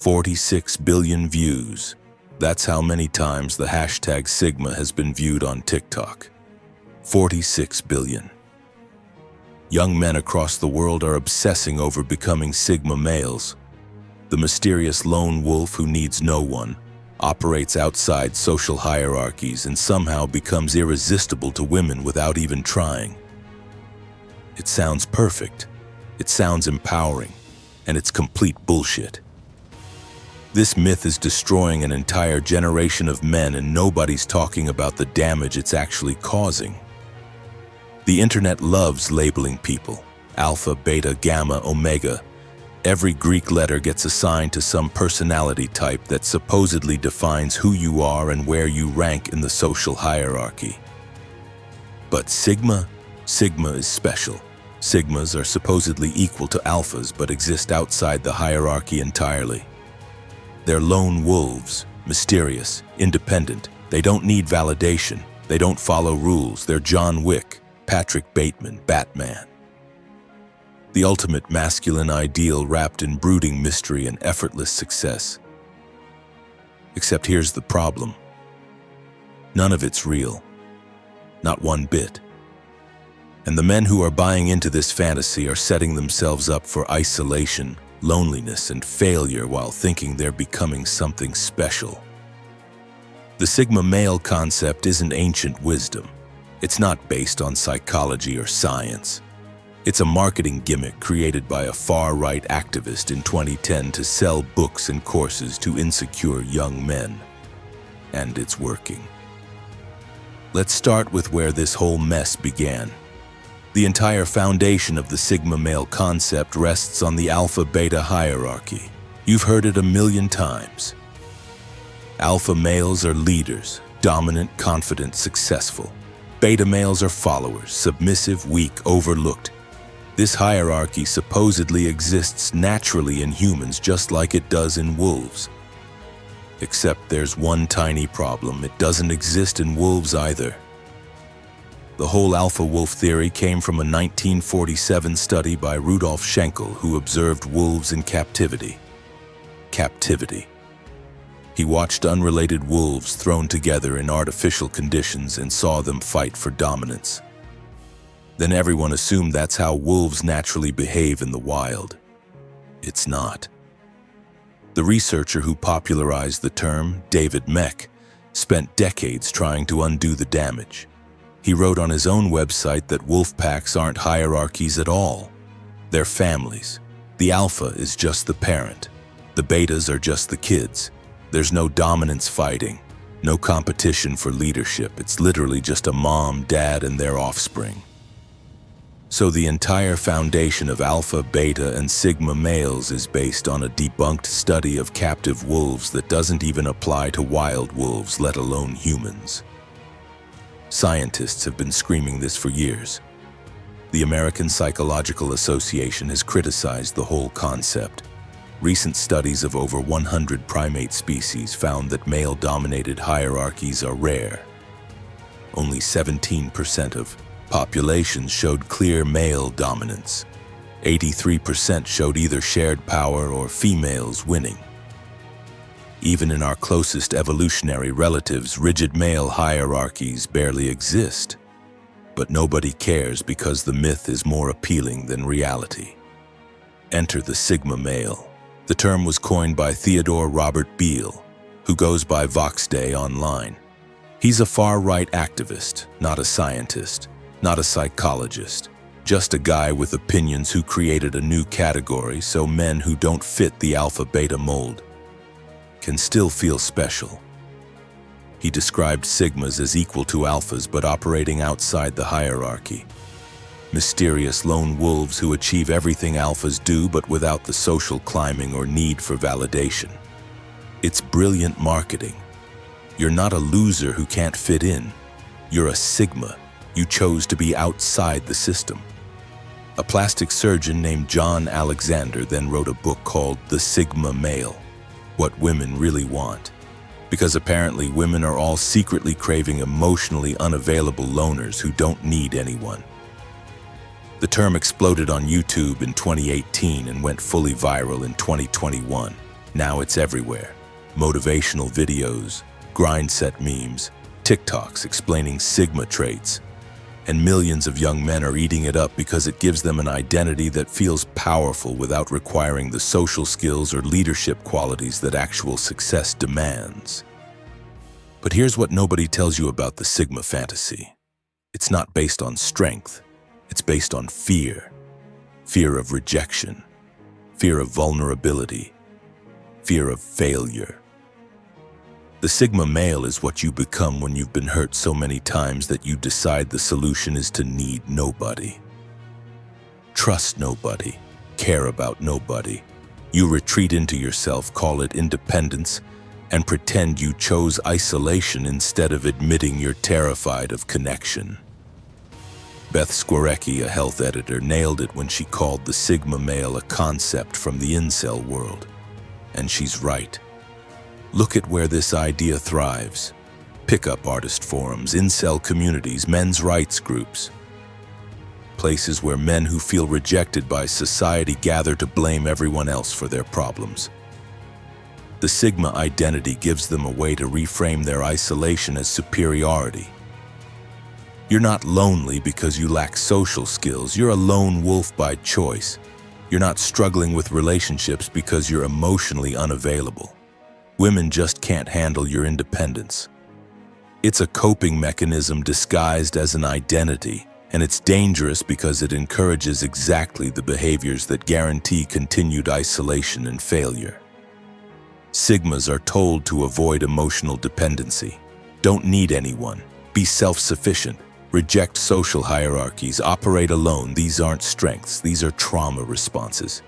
46 billion views. That's how many times the hashtag Sigma has been viewed on TikTok. 46 billion. Young men across the world are obsessing over becoming Sigma males. The mysterious lone wolf who needs no one, operates outside social hierarchies, and somehow becomes irresistible to women without even trying. It sounds perfect, it sounds empowering, and it's complete bullshit. This myth is destroying an entire generation of men, and nobody's talking about the damage it's actually causing. The internet loves labeling people: alpha, beta, gamma, omega. Every Greek letter gets assigned to some personality type that supposedly defines who you are and where you rank in the social hierarchy. But Sigma is special. Sigmas are supposedly equal to alphas but exist outside the hierarchy entirely. They're lone wolves, mysterious, independent. They don't need validation. They don't follow rules. They're John Wick, Patrick Bateman, Batman. The ultimate masculine ideal wrapped in brooding mystery and effortless success. Except here's the problem. None of it's real. Not one bit. And the men who are buying into this fantasy are setting themselves up for isolation, loneliness, and failure while thinking they're becoming something special. The Sigma male concept isn't ancient wisdom. It's not based on psychology or science. It's a marketing gimmick created by a far-right activist in 2010 to sell books and courses to insecure young men. And it's working. Let's start with where this whole mess began. The entire foundation of the Sigma male concept rests on the alpha-beta hierarchy. You've heard it a million times. Alpha males are leaders, dominant, confident, successful. Beta males are followers, submissive, weak, overlooked. This hierarchy supposedly exists naturally in humans just like it does in wolves. Except there's one tiny problem: it doesn't exist in wolves either. The whole alpha wolf theory came from a 1947 study by Rudolf Schenkel, who observed wolves in captivity. He watched unrelated wolves thrown together in artificial conditions and saw them fight for dominance. Then everyone assumed that's how wolves naturally behave in the wild. It's not. The researcher who popularized the term, David Mech, spent decades trying to undo the damage. He wrote on his own website that wolf packs aren't hierarchies at all. They're families. The alpha is just the parent. The betas are just the kids. There's no dominance fighting, no competition for leadership. It's literally just a mom, dad, and their offspring. So the entire foundation of alpha, beta, and sigma males is based on a debunked study of captive wolves that doesn't even apply to wild wolves, let alone humans. Scientists have been screaming this for years. The American Psychological Association has criticized the whole concept. Recent studies of over 100 primate species found that male-dominated hierarchies are rare. Only 17% of populations showed clear male dominance. 83% showed either shared power or females winning. Even in our closest evolutionary relatives, rigid male hierarchies barely exist. But nobody cares because the myth is more appealing than reality. Enter the Sigma male. The term was coined by Theodore Robert Beale, who goes by Voxday online. He's a far-right activist, not a scientist, not a psychologist, just a guy with opinions who created a new category so men who don't fit the alpha-beta mold can still feel special. He described Sigmas as equal to alphas but operating outside the hierarchy. Mysterious lone wolves who achieve everything alphas do but without the social climbing or need for validation. It's brilliant marketing. You're not a loser who can't fit in. You're a Sigma. You chose to be outside the system. A plastic surgeon named John Alexander then wrote a book called The Sigma Male: What Women Really Want. Because apparently women are all secretly craving emotionally unavailable loners who don't need anyone. The term exploded on YouTube in 2018 and went fully viral in 2021. Now it's everywhere. Motivational videos, grind set memes, TikToks explaining Sigma traits, and millions of young men are eating it up because it gives them an identity that feels powerful without requiring the social skills or leadership qualities that actual success demands. But here's what nobody tells you about the Sigma fantasy. It's not based on strength, it's based on fear. Fear of rejection, fear of vulnerability, fear of failure. The Sigma male is what you become when you've been hurt so many times that you decide the solution is to need nobody. Trust nobody, care about nobody. You retreat into yourself, call it independence, and pretend you chose isolation instead of admitting you're terrified of connection. Beth Skwarecki, a health editor, nailed it when she called the Sigma male a concept from the incel world. And she's right. Look at where this idea thrives. Pickup artist forums, incel communities, men's rights groups. Places where men who feel rejected by society gather to blame everyone else for their problems. The Sigma identity gives them a way to reframe their isolation as superiority. You're not lonely because you lack social skills. You're a lone wolf by choice. You're not struggling with relationships because you're emotionally unavailable. Women just can't handle your independence. It's a coping mechanism disguised as an identity, and it's dangerous because it encourages exactly the behaviors that guarantee continued isolation and failure. Sigmas are told to avoid emotional dependency. Don't need anyone. Be self-sufficient. Reject social hierarchies. Operate alone. These aren't strengths. These are trauma responses.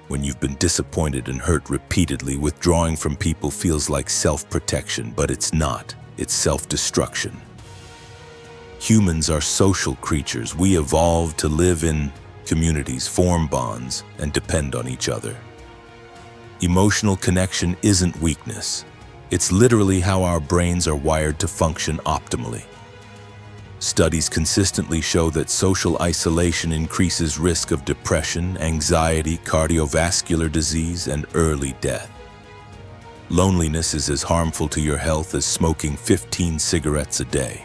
When you've been disappointed and hurt repeatedly, withdrawing from people feels like self-protection, but it's not. It's self-destruction. Humans are social creatures. We evolved to live in communities, form bonds, and depend on each other. Emotional connection isn't weakness. It's literally how our brains are wired to function optimally. Studies consistently show that social isolation increases risk of depression, anxiety, cardiovascular disease, and early death. Loneliness is as harmful to your health as smoking 15 cigarettes a day.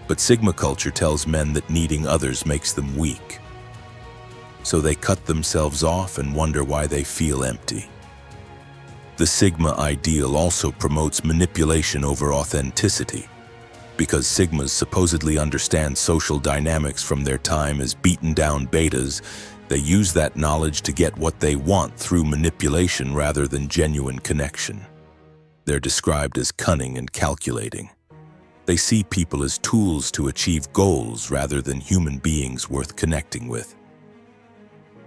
But Sigma culture tells men that needing others makes them weak. So they cut themselves off and wonder why they feel empty. The Sigma ideal also promotes manipulation over authenticity. Because Sigmas supposedly understand social dynamics from their time as beaten-down betas, they use that knowledge to get what they want through manipulation rather than genuine connection. They're described as cunning and calculating. They see people as tools to achieve goals rather than human beings worth connecting with.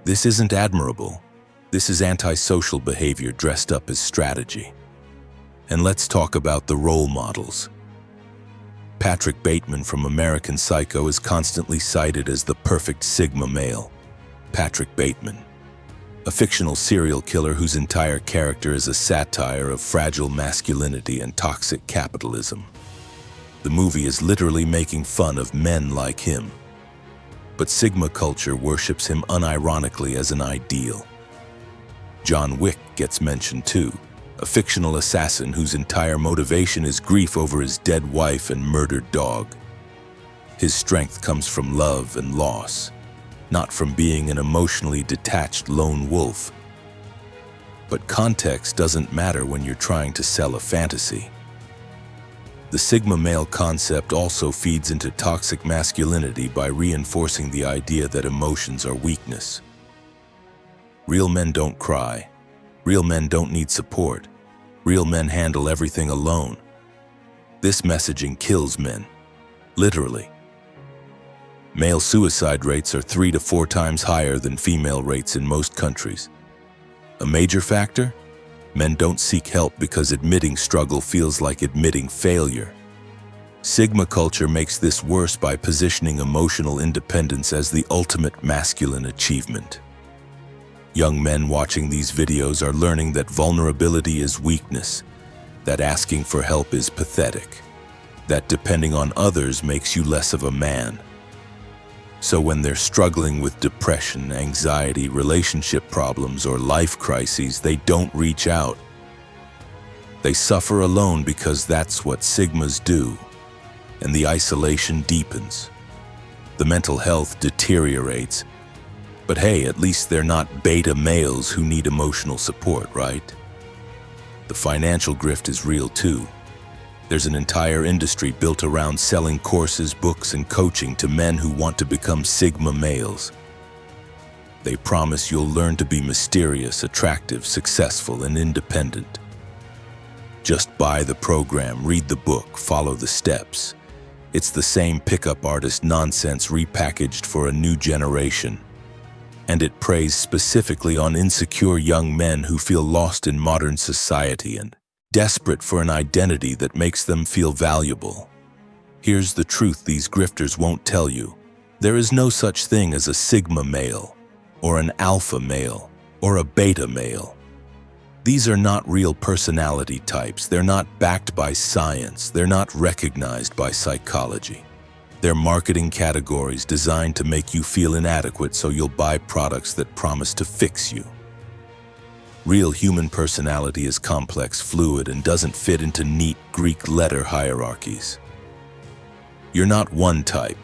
This isn't admirable. This is antisocial behavior dressed up as strategy. And let's talk about the role models. Patrick Bateman from American Psycho is constantly cited as the perfect Sigma male. Patrick Bateman, a fictional serial killer whose entire character is a satire of fragile masculinity and toxic capitalism. The movie is literally making fun of men like him. But Sigma culture worships him unironically as an ideal. John Wick gets mentioned too. A fictional assassin whose entire motivation is grief over his dead wife and murdered dog. His strength comes from love and loss, not from being an emotionally detached lone wolf. But context doesn't matter when you're trying to sell a fantasy. The Sigma male concept also feeds into toxic masculinity by reinforcing the idea that emotions are weakness. Real men don't cry. Real men don't need support. Real men handle everything alone. This messaging kills men, literally. Male suicide rates are 3 to 4 times higher than female rates in most countries. A major factor? Men don't seek help because admitting struggle feels like admitting failure. Sigma culture makes this worse by positioning emotional independence as the ultimate masculine achievement. Young men watching these videos are learning that vulnerability is weakness, that asking for help is pathetic, that depending on others makes you less of a man. So when they're struggling with depression, anxiety, relationship problems, or life crises, they don't reach out. They suffer alone because that's what Sigmas do, and the isolation deepens. The mental health deteriorates, but hey, at least they're not beta males who need emotional support, right? The financial grift is real too. There's an entire industry built around selling courses, books, and coaching to men who want to become Sigma males. They promise you'll learn to be mysterious, attractive, successful, and independent. Just buy the program, read the book, follow the steps. It's the same pickup artist nonsense repackaged for a new generation. And it preys specifically on insecure young men who feel lost in modern society and desperate for an identity that makes them feel valuable. Here's the truth these grifters won't tell you. There is no such thing as a Sigma male, or an alpha male, or a beta male. These are not real personality types. They're not backed by science. They're not recognized by psychology. They're marketing categories designed to make you feel inadequate so you'll buy products that promise to fix you. Real human personality is complex, fluid, and doesn't fit into neat Greek letter hierarchies. You're not one type.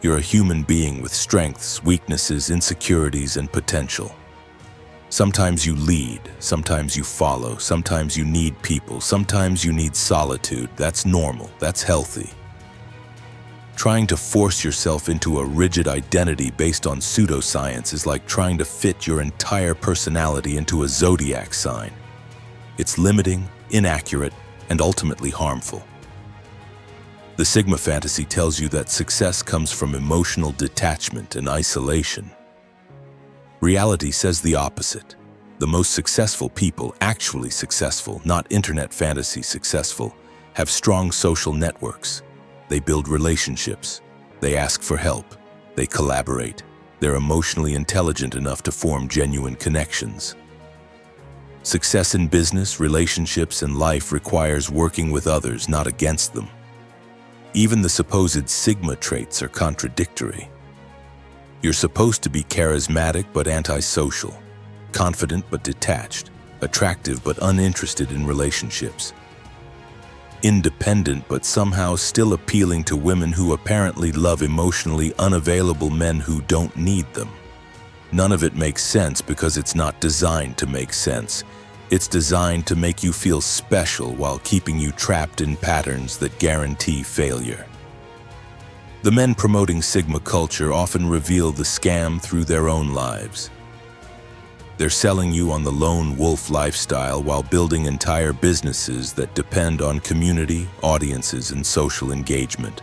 You're a human being with strengths, weaknesses, insecurities, and potential. Sometimes you lead, sometimes you follow, sometimes you need people, sometimes you need solitude. That's normal, that's healthy. Trying to force yourself into a rigid identity based on pseudoscience is like trying to fit your entire personality into a zodiac sign. It's limiting, inaccurate, and ultimately harmful. The Sigma fantasy tells you that success comes from emotional detachment and isolation. Reality says the opposite. The most successful people, actually successful, not internet fantasy successful, have strong social networks. They build relationships. They ask for help. They collaborate. They're emotionally intelligent enough to form genuine connections. Success in business, relationships, and life requires working with others, not against them. Even the supposed Sigma traits are contradictory. You're supposed to be charismatic but antisocial, confident but detached, attractive but uninterested in relationships, independent but somehow still appealing to women who apparently love emotionally unavailable men who don't need them. None of it makes sense because it's not designed to make sense. It's designed to make you feel special while keeping you trapped in patterns that guarantee failure. The men promoting Sigma culture often reveal the scam through their own lives. They're selling you on the lone wolf lifestyle while building entire businesses that depend on community, audiences, and social engagement.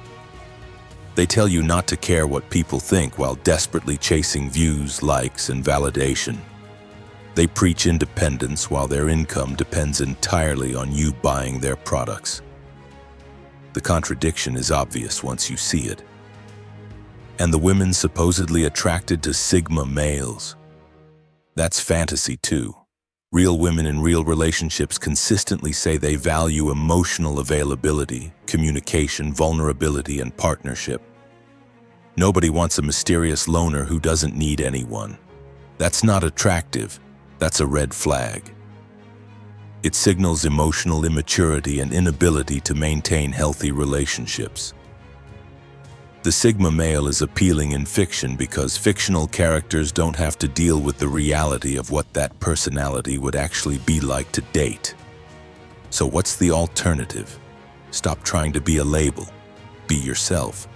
They tell you not to care what people think while desperately chasing views, likes, and validation. They preach independence while their income depends entirely on you buying their products. The contradiction is obvious once you see it. And the women supposedly attracted to Sigma males. That's fantasy too. Real women in real relationships consistently say they value emotional availability, communication, vulnerability, and partnership. Nobody wants a mysterious loner who doesn't need anyone. That's not attractive. That's a red flag. It signals emotional immaturity and inability to maintain healthy relationships. The Sigma male is appealing in fiction because fictional characters don't have to deal with the reality of what that personality would actually be like to date. So what's the alternative? Stop trying to be a label. Be yourself.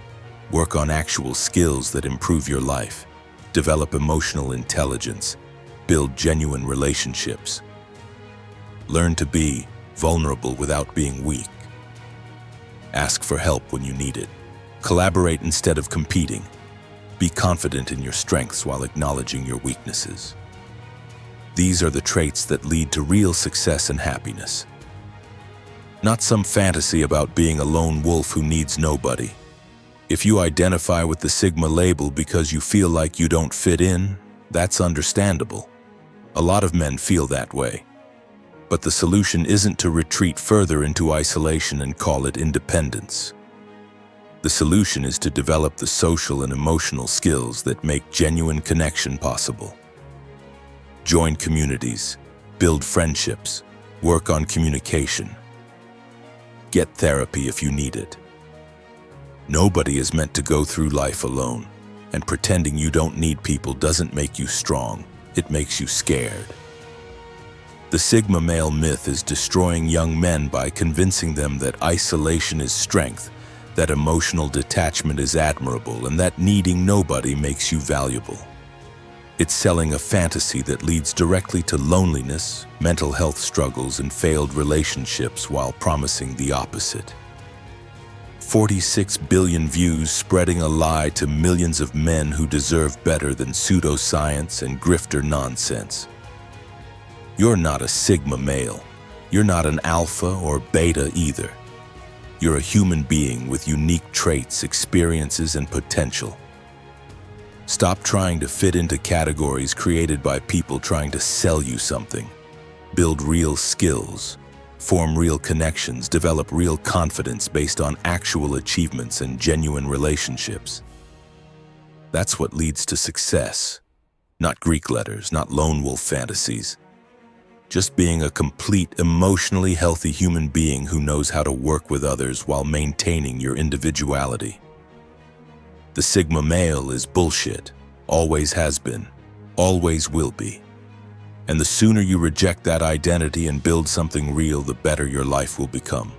Work on actual skills that improve your life. Develop emotional intelligence. Build genuine relationships. Learn to be vulnerable without being weak. Ask for help when you need it. Collaborate instead of competing. Be confident in your strengths while acknowledging your weaknesses. These are the traits that lead to real success and happiness. Not some fantasy about being a lone wolf who needs nobody. If you identify with the Sigma label because you feel like you don't fit in, that's understandable. A lot of men feel that way. But the solution isn't to retreat further into isolation and call it independence. The solution is to develop the social and emotional skills that make genuine connection possible. Join communities, build friendships, work on communication. Get therapy if you need it. Nobody is meant to go through life alone, and pretending you don't need people doesn't make you strong, it makes you scared. The Sigma male myth is destroying young men by convincing them that isolation is strength, that emotional detachment is admirable, and that needing nobody makes you valuable. It's selling a fantasy that leads directly to loneliness, mental health struggles, and failed relationships while promising the opposite. 46 billion views spreading a lie to millions of men who deserve better than pseudoscience and grifter nonsense. You're not a Sigma male. You're not an alpha or beta either. You're a human being with unique traits, experiences, and potential. Stop trying to fit into categories created by people trying to sell you something. Build real skills, form real connections, develop real confidence based on actual achievements and genuine relationships. That's what leads to success. Not Greek letters, not lone wolf fantasies. Just being a complete, emotionally healthy human being who knows how to work with others while maintaining your individuality. The Sigma male is bullshit, always has been, always will be. And the sooner you reject that identity and build something real, the better your life will become.